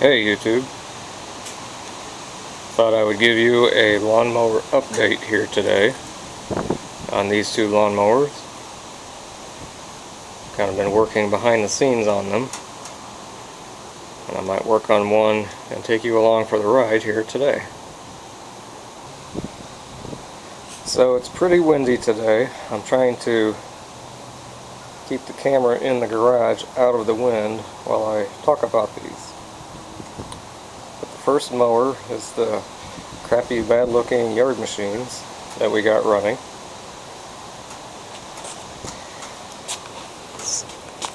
Hey YouTube, thought I would give you a lawnmower update here today on these two lawnmowers. Kind of been working behind the scenes on them, and I might work on one and take you along for the ride here today. So it's pretty windy today. I'm trying to keep the camera in the garage out of the wind while I talk about these. First mower is the crappy, bad-looking yard machines that we got running.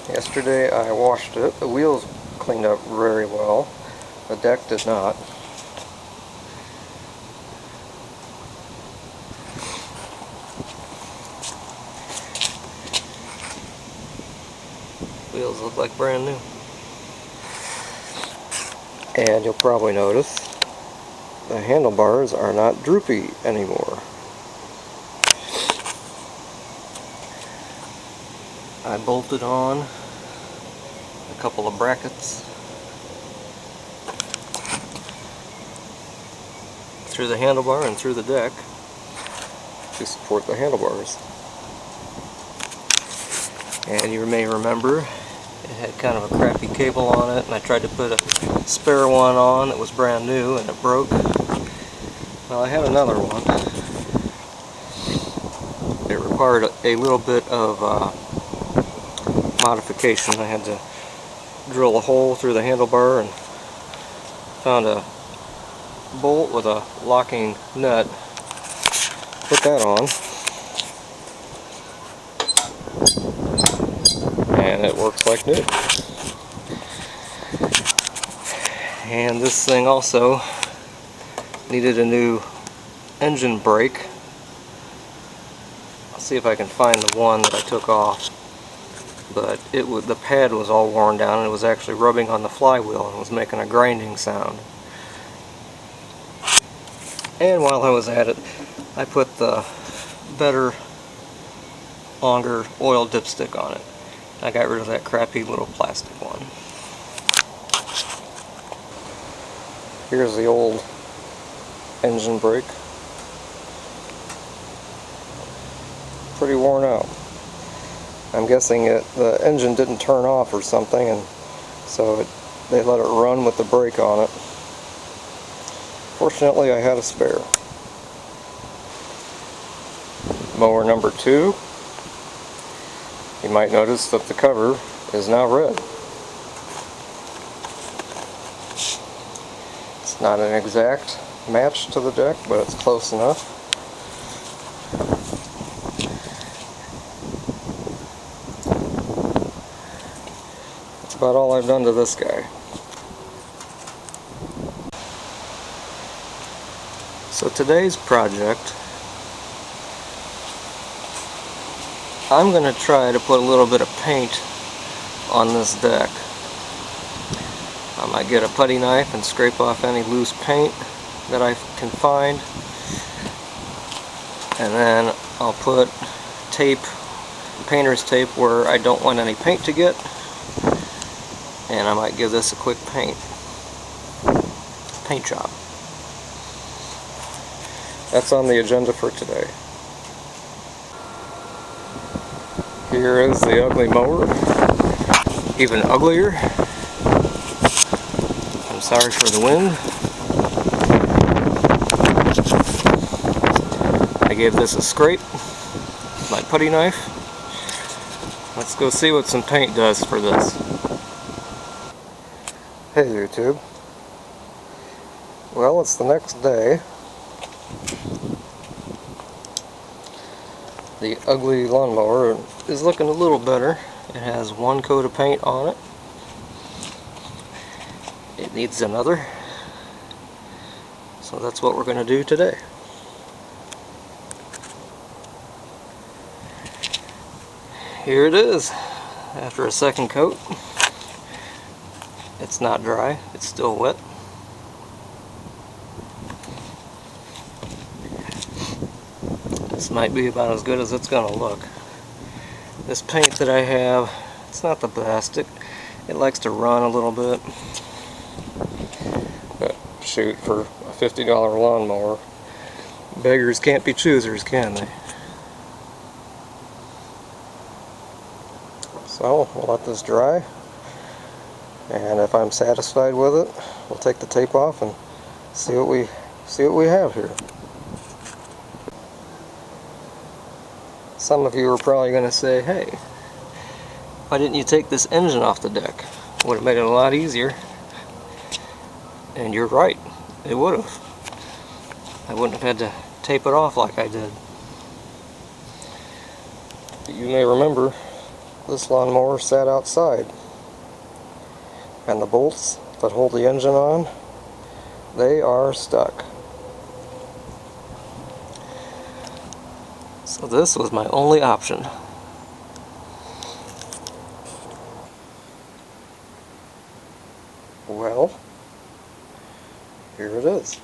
Yesterday I washed it. The wheels cleaned up very well. The deck did not. Wheels look like brand new. And you'll probably notice the handlebars are not droopy anymore. I bolted on a couple of brackets through the handlebar and through the deck to support the handlebars. And you may remember it had kind of a crappy cable on it, and I tried to put a spare one on that was brand new and it broke. Well, I had another one. It required a little bit of modification. I had to drill a hole through the handlebar and found a bolt with a locking nut. Put that on, and it works like new. And this thing also needed a new engine brake. I'll see if I can find the one that I took off, but the pad was all worn down and it was actually rubbing on the flywheel and was making a grinding sound. And while I was at it, I put the better, longer oil dipstick on it. I got rid of that crappy little plastic one. Here's the old engine brake. Pretty worn out. I'm guessing the engine didn't turn off or something, and so they let it run with the brake on it. Fortunately, I had a spare. Mower number 2. You might notice that the cover is now red. It's not an exact match to the deck, but it's close enough. That's about all I've done to this guy. So today's project, I'm going to try to put a little bit of paint on this deck. I might get a putty knife and scrape off any loose paint that I can find, and then I'll put tape, painter's tape, where I don't want any paint to get, and I might give this a quick paint job. That's on the agenda for today. Here is the ugly mower, even uglier. I'm sorry for the wind. I gave this a scrape with my putty knife. Let's go see what some paint does for this. Hey YouTube. Well, it's the next day. The ugly lawnmower is looking a little better. It has one coat of paint on it. It needs another. So that's what we're going to do today. Here it is, after a second coat. It's not dry, it's still wet. This might be about as good as it's going to look. This paint that I have, it's not the best. It likes to run a little bit. crapshoot for a $50 lawnmower. Beggars can't be choosers, can they? So we'll let this dry, and if I'm satisfied with it, we'll take the tape off and see what we have here. Some of you are probably going to say, hey, why didn't you take this engine off the deck? Would have made it a lot easier. And you're right, it would have. I wouldn't have had to tape it off like I did. But you may remember, this lawnmower sat outside, and the bolts that hold the engine on, they are stuck. So this was my only option. Well, here it is.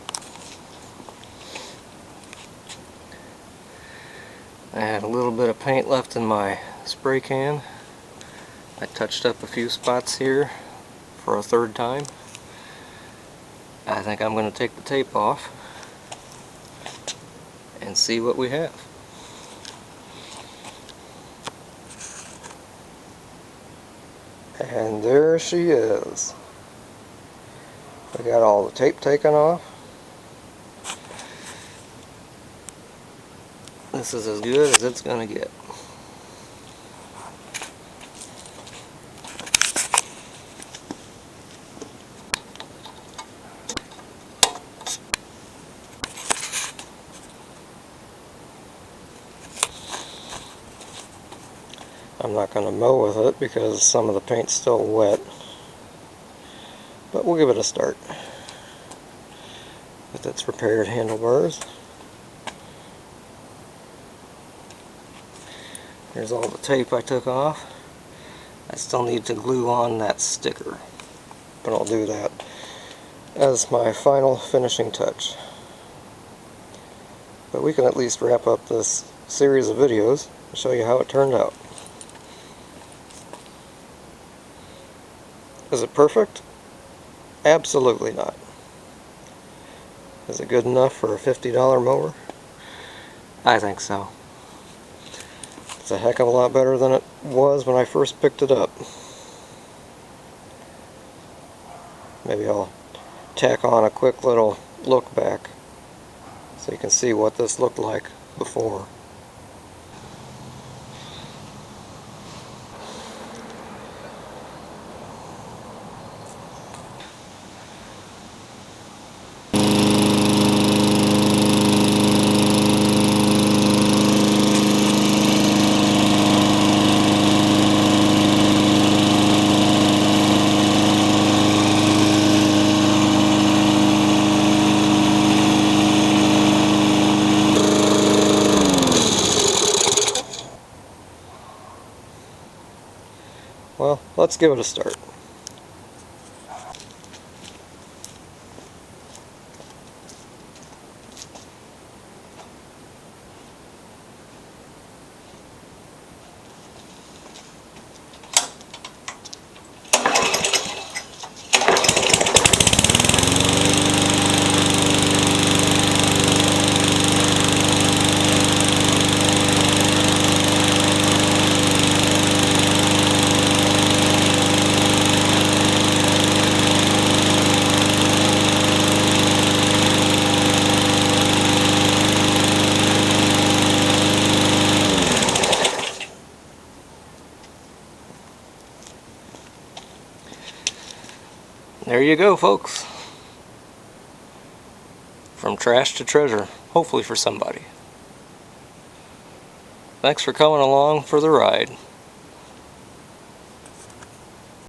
I had a little bit of paint left in my spray can. I touched up a few spots here for a third time. I think I'm going to take the tape off and see what we have. And there she is. We got all the tape taken off. This is as good as it's going to get. I'm not going to mow with it because some of the paint's still wet, but we'll give it a start with its repaired handlebars. Here's all the tape I took off. I still need to glue on that sticker, but I'll do that as my final finishing touch. But we can at least wrap up this series of videos and show you how it turned out. Is it perfect? Absolutely not. Is it good enough for a $50 mower? I think so. It's a heck of a lot better than it was when I first picked it up. Maybe I'll tack on a quick little look back so you can see what this looked like before. Well, let's give it a start. There you go, folks. From trash to treasure, hopefully for somebody. Thanks for coming along for the ride.